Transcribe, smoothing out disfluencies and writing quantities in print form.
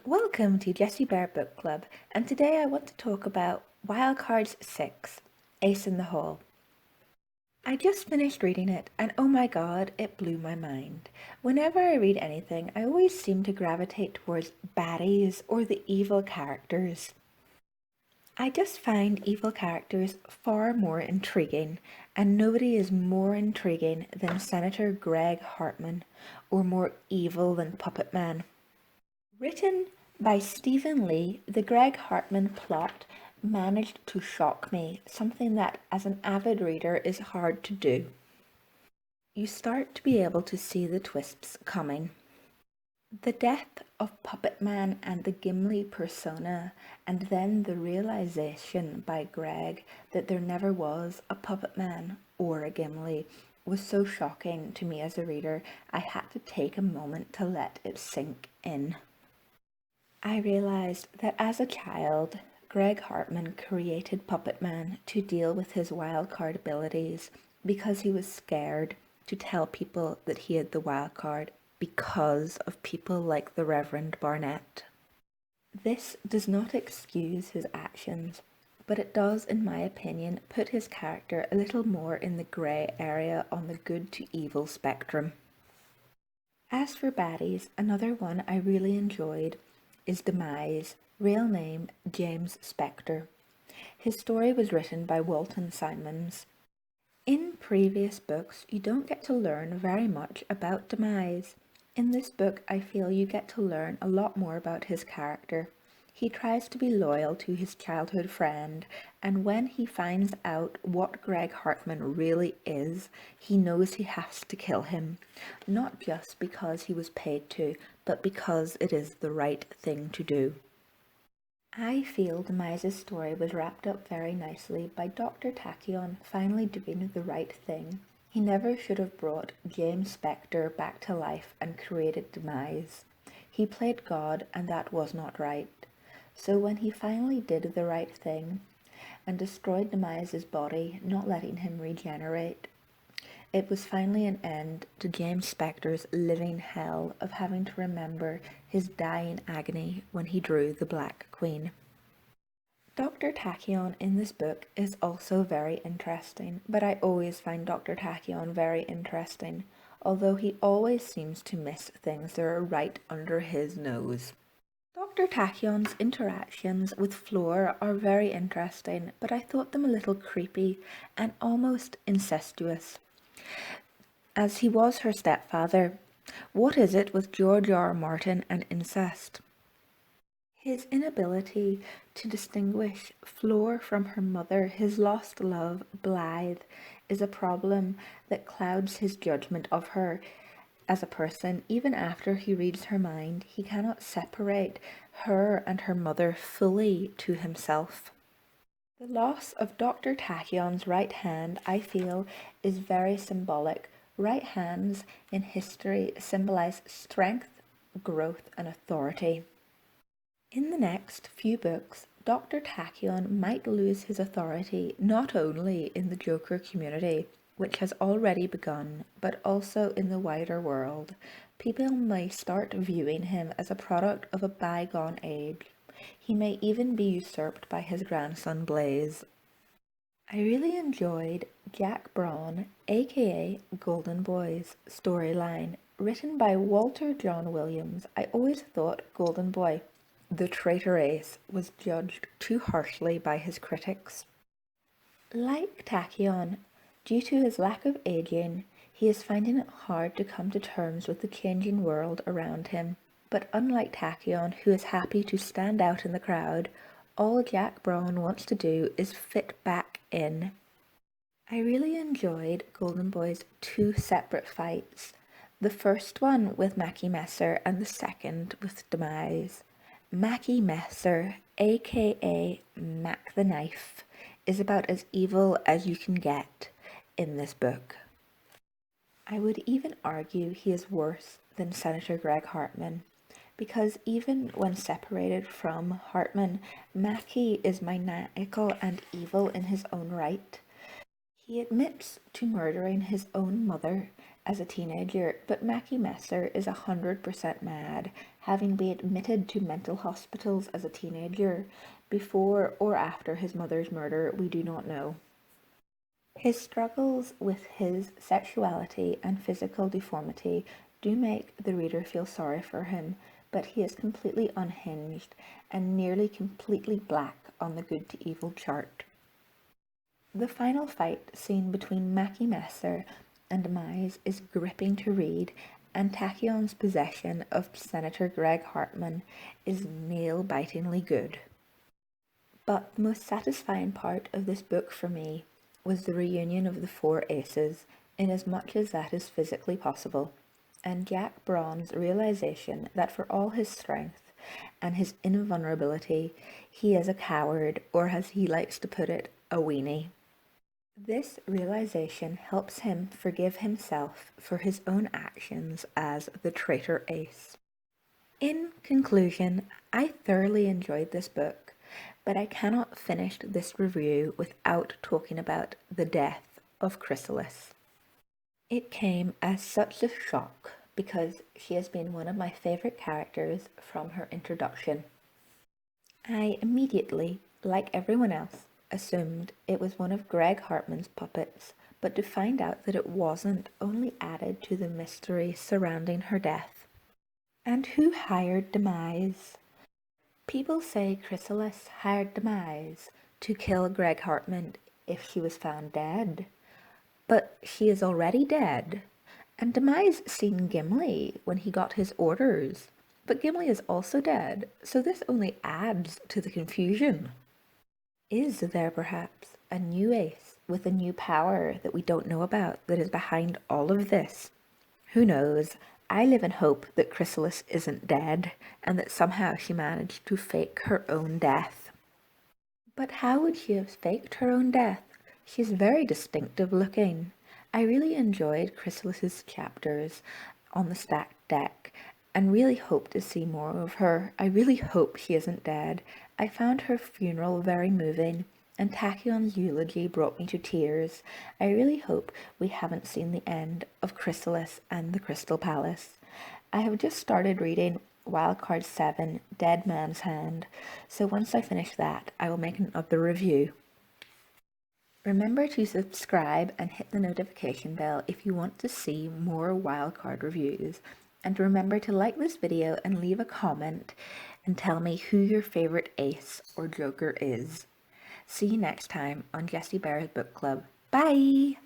Welcome to Jessie Bear Book Club, and today I want to talk about Wildcards 6, Ace in the Hole. I just finished reading it, and oh my god, it blew my mind. Whenever I read anything, I always seem to gravitate towards baddies or the evil characters. I just find evil characters far more intriguing, and nobody is more intriguing than Senator Greg Hartman, or more evil than Puppet Man. Written by Stephen Lee, the Greg Hartman plot managed to shock me, something that as an avid reader is hard to do. You start to be able to see the twists coming. The death of Puppet Man and the Gimli persona, and then the realization by Greg that there never was a Puppet Man or a Gimli, was so shocking to me as a reader, I had to take a moment to let it sink in. I realized that as a child, Greg Hartman created Puppet Man to deal with his wildcard abilities because he was scared to tell people that he had the wildcard because of people like the Reverend Barnett. This does not excuse his actions, but it does, in my opinion, put his character a little more in the grey area on the good to evil spectrum. As for baddies, another one I really enjoyed is Demise, real name James Spector. His story was written by Walton Simons. In previous books, you don't get to learn very much about Demise. In this book, I feel you get to learn a lot more about his character. He tries to be loyal to his childhood friend, and when he finds out what Greg Hartman really is, he knows he has to kill him. Not just because he was paid to, but because it is the right thing to do. I feel Demise's story was wrapped up very nicely by Dr. Tachyon finally doing the right thing. He never should have brought James Spector back to life and created Demise. He played God, and that was not right. So when he finally did the right thing and destroyed Demise's body, not letting him regenerate, it was finally an end to James Spector's living hell of having to remember his dying agony when he drew the Black Queen. Dr. Tachyon in this book is also very interesting, but I always find Dr. Tachyon very interesting, although he always seems to miss things that are right under his nose. Dr. Tachyon's interactions with Fleur are very interesting, but I thought them a little creepy and almost incestuous, as he was her stepfather. What is it with George R. R. Martin and incest? His inability to distinguish Fleur from her mother, his lost love, Blythe, is a problem that clouds his judgment of her as a person. Even after he reads her mind, he cannot separate her and her mother fully to himself. The loss of Dr. Tachyon's right hand, I feel, is very symbolic. Right hands in history symbolize strength, growth, and authority. In the next few books, Dr. Tachyon might lose his authority not only in the Joker community, which has already begun, but also in the wider world. People may start viewing him as a product of a bygone age. He may even be usurped by his grandson Blaze. I really enjoyed Jack Braun, aka Golden Boy's storyline, written by Walter John Williams. I always thought Golden Boy, the traitor ace, was judged too harshly by his critics. Like Tachyon, due to his lack of aging, he is finding it hard to come to terms with the changing world around him. But unlike Tachyon, who is happy to stand out in the crowd, all Jack Braun wants to do is fit back in. I really enjoyed Golden Boy's two separate fights. The first one with Mackie Messer and the second with Demise. Mackie Messer, aka Mac the Knife, is about as evil as you can get in this book. I would even argue he is worse than Senator Greg Hartman, because even when separated from Hartman, Mackie is maniacal and evil in his own right. He admits to murdering his own mother as a teenager, but Mackie Messer is 100% mad, having been admitted to mental hospitals as a teenager. Before or after his mother's murder, we do not know. His struggles with his sexuality and physical deformity do make the reader feel sorry for him, but he is completely unhinged and nearly completely black on the good to evil chart. The final fight scene between Mackie Messer and Demise is gripping to read, and Tachyon's possession of Senator Greg Hartman is nail-bitingly good. But the most satisfying part of this book for me was the reunion of the four aces, inasmuch as that is physically possible, and Jack Braun's realization that for all his strength and his invulnerability, he is a coward, or as he likes to put it, a weenie. This realization helps him forgive himself for his own actions as the traitor ace. In conclusion, I thoroughly enjoyed this book, but I cannot finish this review without talking about the death of Chrysalis. It came as such a shock because she has been one of my favorite characters from her introduction. I immediately, like everyone else, assumed it was one of Greg Hartman's puppets, but to find out that it wasn't only added to the mystery surrounding her death. And who hired Demise? People say Chrysalis hired Demise to kill Greg Hartman if she was found dead. But she is already dead, and Demise seen Gimli when he got his orders. But Gimli is also dead, so this only adds to the confusion. Is there perhaps a new ace with a new power that we don't know about that is behind all of this? Who knows? I live in hope that Chrysalis isn't dead and that somehow she managed to fake her own death. But how would she have faked her own death? She's very distinctive looking. I really enjoyed Chrysalis's chapters on the stacked deck and really hope to see more of her. I really hope she isn't dead. I found her funeral very moving, and Tachyon's eulogy brought me to tears. I really hope we haven't seen the end of Chrysalis and the Crystal Palace. I have just started reading Wildcard 7, Dead Man's Hand, so once I finish that, I will make another review. Remember to subscribe and hit the notification bell if you want to see more Wildcard reviews. And remember to like this video and leave a comment and tell me who your favorite ace or joker is. See you next time on Jessie Bear's Book Club. Bye!